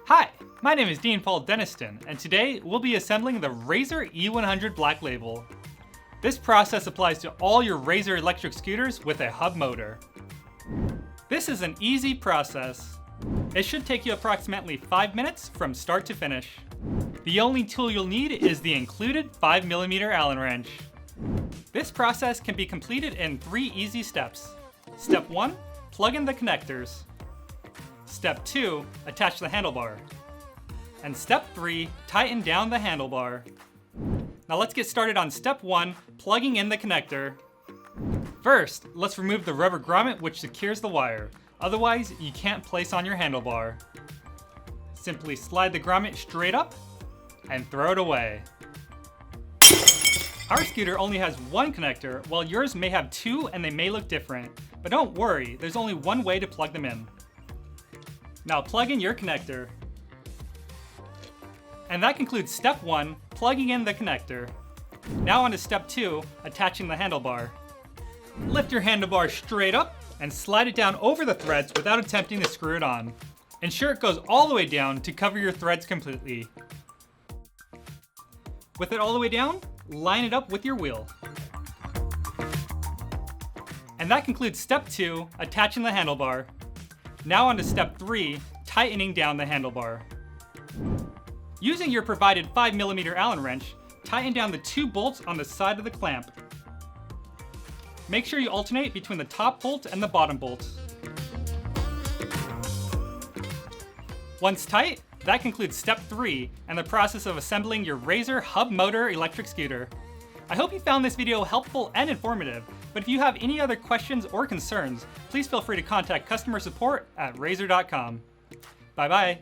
Hi, my name is Dean Paul Deniston, and today we'll be assembling the Razor E100 Black Label. This process applies to all your Razor electric scooters with a hub motor. This is an easy process. It should take you approximately 5 minutes from start to finish. The only tool you'll need is the included 5mm Allen wrench. This process can be completed in 3 easy steps. Step 1, plug in the connectors. Step 2, attach the handlebar. And step 3, tighten down the handlebar. Now let's get started on step 1, plugging in the connector. First, let's remove the rubber grommet which secures the wire. Otherwise, you can't place on your handlebar. Simply slide the grommet straight up and throw it away. Our scooter only has one connector, while yours may have 2 and they may look different. But don't worry, there's only one way to plug them in. Now plug in your connector. And that concludes step 1, plugging in the connector. Now on to step 2, attaching the handlebar. Lift your handlebar straight up and slide it down over the threads without attempting to screw it on. Ensure it goes all the way down to cover your threads completely. With it all the way down, line it up with your wheel. And that concludes step 2, attaching the handlebar. Now on to step 3, tightening down the handlebar. Using your provided 5mm Allen wrench, tighten down the 2 bolts on the side of the clamp. Make sure you alternate between the top bolt and the bottom bolt. Once tight, that concludes step 3 and the process of assembling your Razor hub motor electric scooter. I hope you found this video helpful and informative, but if you have any other questions or concerns, please feel free to contact customer support at razor.com. Bye bye.